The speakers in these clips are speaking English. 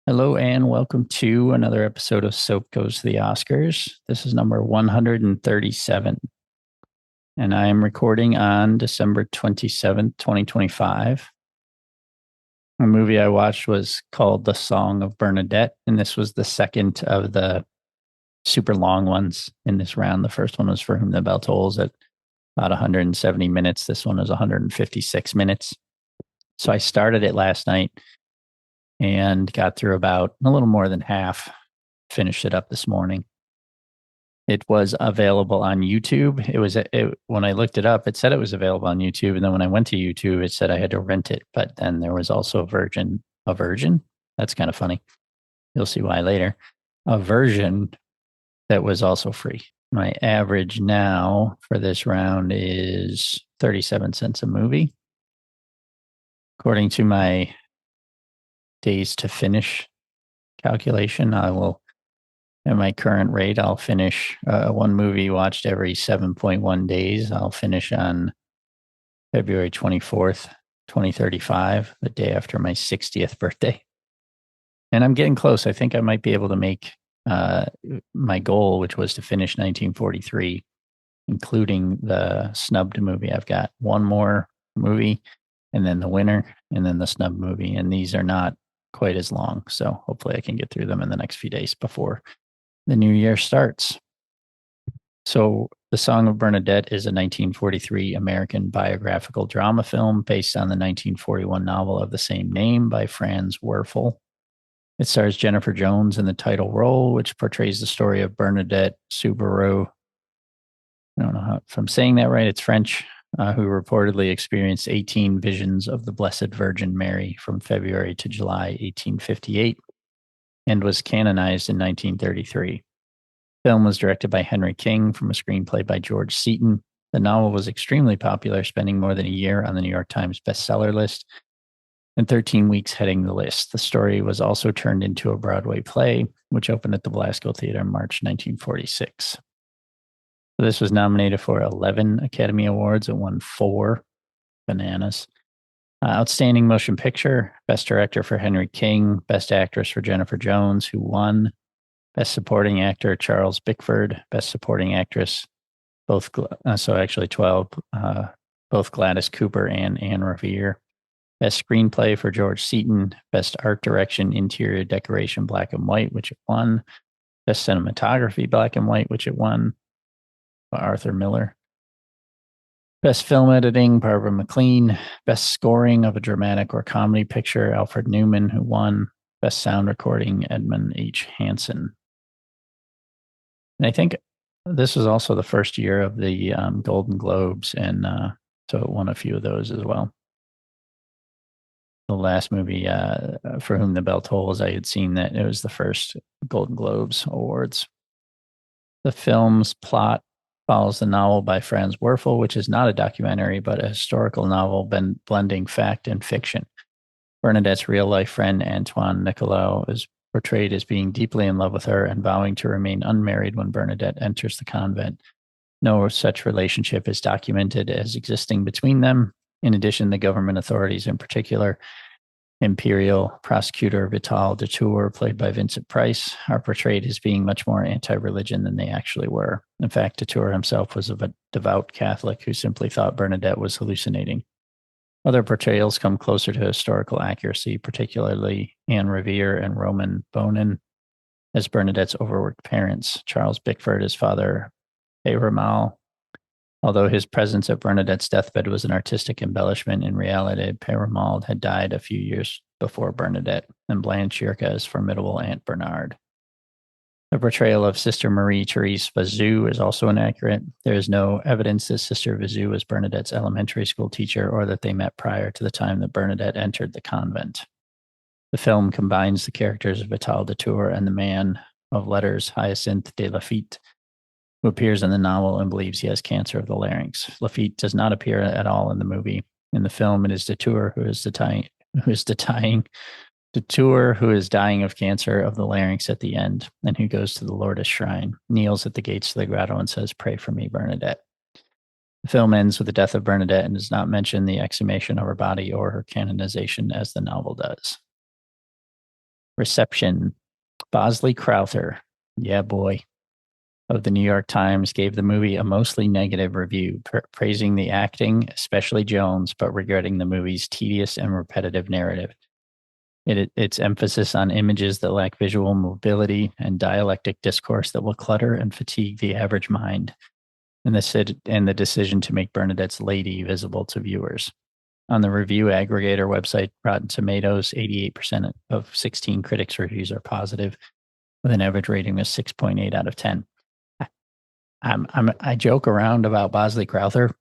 Hello and welcome to another episode of Soap Goes to the Oscars. This is number 137, and I am recording on December 27th, 2025. A movie I watched was called The Song of Bernadette, and this was the second of the super long ones in this round. The first one was For Whom the Bell Tolls at about 170 minutes. This one is 156 minutes. So I started it last night and got through about a little more than half, finished it up this morning. It was available on YouTube. When I looked it up, it said it was available on YouTube, and then when I went to YouTube, it said I had to rent it. But then there was also a version. That's kind of funny. You'll see why later. A version that was also free. My average now for this round is 37 cents a movie. According to my days to finish calculation, I will, at my current rate, I'll finish one movie watched every 7.1 days. I'll finish on February 24th, 2035, the day after my 60th birthday. And I'm getting close. I think I might be able to make my goal, which was to finish 1943, including the snubbed movie. I've got one more movie, and then the winner, and then the snub movie. And these are not quite as long. So hopefully I can get through them in the next few days before the new year starts. So The Song of Bernadette is a 1943 American biographical drama film based on the 1941 novel of the same name by Franz Werfel. It stars Jennifer Jones in the title role, which portrays the story of Bernadette Soubirous. I don't know if I'm saying that right. It's French, who reportedly experienced 18 visions of the Blessed Virgin Mary from February to July 1858 and was canonized in 1933. The film was directed by Henry King from a screenplay by George Seaton. The novel was extremely popular, spending more than a year on the New York Times bestseller list and 13 weeks heading the list. The story was also turned into a Broadway play, which opened at the Belasco Theater in March 1946. So this was nominated for 11 Academy Awards. It won 4. Bananas. Outstanding Motion Picture, Best Director for Henry King, Best Actress for Jennifer Jones, who won. Best Supporting Actor, Charles Bickford. Best Supporting Actress, both, 12, both Gladys Cooper and Anne Revere. Best Screenplay for George Seaton. Best Art Direction, Interior Decoration, Black and White, which it won. Best Cinematography, Black and White, which it won, by Arthur Miller. Best Film Editing, Barbara McLean. Best Scoring of a Dramatic or Comedy Picture, Alfred Newman, who won. Best Sound Recording, Edmund H. Hansen. And I think this was also the first year of the Golden Globes, and so it won a few of those as well. The last movie, For Whom the Bell Tolls, I had seen that it was the first Golden Globes awards. The film's plot follows the novel by Franz Werfel, which is not a documentary, but a historical novel blending fact and fiction. Bernadette's real-life friend, Antoine Nicolau, is portrayed as being deeply in love with her and vowing to remain unmarried when Bernadette enters the convent. No such relationship is documented as existing between them. In addition, the government authorities, in particular, Imperial Prosecutor Vital Detour, played by Vincent Price, are portrayed as being much more anti-religion than they actually were. In fact, Detour himself was a devout Catholic who simply thought Bernadette was hallucinating. Other portrayals come closer to historical accuracy, particularly Anne Revere and Roman Bonin as Bernadette's overworked parents, Charles Bickford as Father Peyramal. Although his presence at Bernadette's deathbed was an artistic embellishment, in reality, Peyramal had died a few years before Bernadette, and Blanche Yerka's formidable Aunt Bernard. The portrayal of Sister Marie-Therese Vazou is also inaccurate. There is no evidence that Sister Vazou was Bernadette's elementary school teacher or that they met prior to the time that Bernadette entered the convent. The film combines the characters of Vital Detour and the man of letters, Hyacinthe de Lafitte, who appears in the novel and believes he has cancer of the larynx. Lafitte does not appear at all in the movie. In the film, it is Detour who is dying of cancer of the larynx at the end, and who goes to the Lourdes shrine, kneels at the gates to the grotto, and says, "Pray for me, Bernadette." The film ends with the death of Bernadette and does not mention the exhumation of her body or her canonization as the novel does. Reception. Bosley Crowther, yeah, boy, of the New York Times gave the movie a mostly negative review, praising the acting, especially Jones, but regretting the movie's tedious and repetitive narrative. Its emphasis on images that lack visual mobility and dialectic discourse that will clutter and fatigue the average mind, and the decision to make Bernadette's lady visible to viewers. On the review aggregator website Rotten Tomatoes, 88% of 16 critics' reviews are positive, with an average rating of 6.8 out of 10. I joke around about Bosley Crowther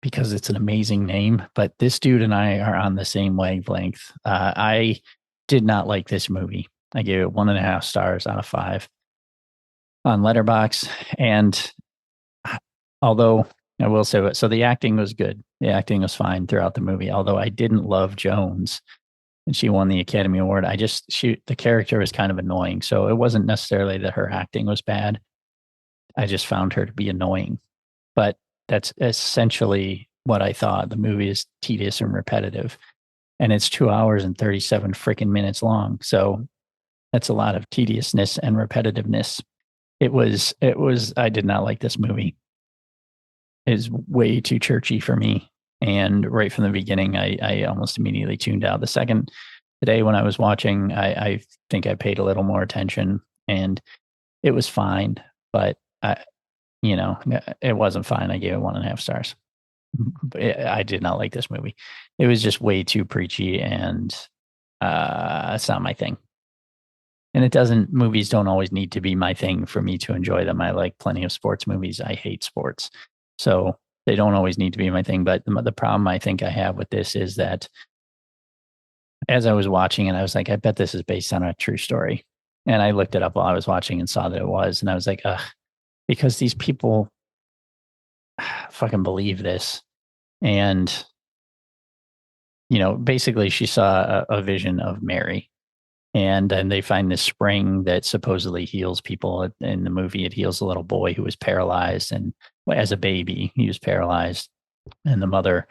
because it's an amazing name, but this dude and I are on the same wavelength. I did not like this movie. I gave it 1.5 stars out of 5 on Letterboxd, and although I will say, so the acting was good. The acting was fine throughout the movie. Although I didn't love Jones, and she won the Academy Award. The character was kind of annoying. So it wasn't necessarily that her acting was bad. I just found her to be annoying. But that's essentially what I thought. The movie is tedious and repetitive, and it's 2 hours and 37 freaking minutes long. So that's a lot of tediousness and repetitiveness. I did not like this movie. It's way too churchy for me. And right from the beginning, I almost immediately tuned out. The second today when I was watching, I think I paid a little more attention, and it was fine, but it wasn't fine. I gave it 1.5 stars. I did not like this movie. It was just way too preachy, and it's not my thing. And movies don't always need to be my thing for me to enjoy them. I like plenty of sports movies. I hate sports. So they don't always need to be my thing. But the problem I think I have with this is that as I was watching it, I was like, I bet this is based on a true story. And I looked it up while I was watching and saw that it was. And I was like, ugh, because these people fucking believe this. And, basically she saw a vision of Mary. And then they find this spring that supposedly heals people. In the movie, it heals a little boy who was paralyzed. And as a baby, he was paralyzed. And the mother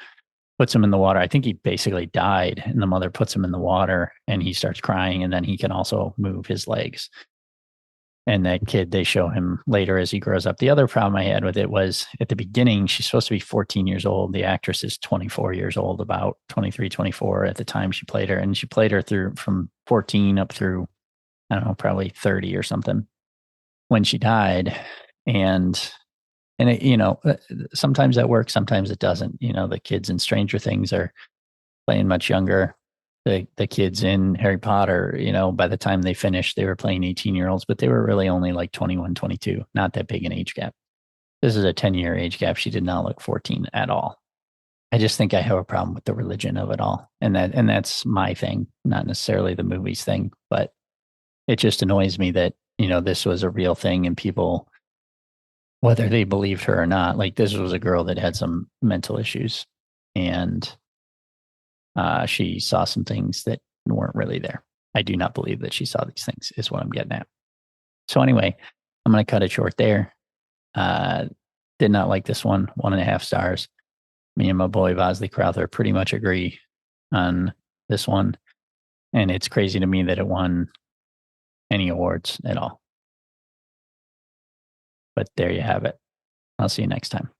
puts him in the water. I think he basically died. And the mother puts him in the water and he starts crying. And then he can also move his legs. And that kid, they show him later as he grows up. The other problem I had with it was at the beginning, she's supposed to be 14 years old. The actress is 24 years old, about 23, 24 at the time she played her. And she played her through from 14 up through, I don't know, probably 30 or something when she died. And sometimes that works, sometimes it doesn't. The kids in Stranger Things are playing much younger. The kids in Harry Potter, by the time they finished, they were playing 18-year-olds, but they were really only like 21, 22, not that big an age gap. This is a 10-year age gap. She did not look 14 at all. I just think I have a problem with the religion of it all. And that's my thing, not necessarily the movie's thing, but it just annoys me that, this was a real thing and people, whether they believed her or not, like this was a girl that had some mental issues, and she saw some things that weren't really there. I do not believe that she saw these things, is what I'm getting at. So anyway, I'm going to cut it short there. Did not like this one. 1.5 stars. Me and my boy Bosley Crowther pretty much agree on this one. And it's crazy to me that it won any awards at all. But there you have it. I'll see you next time.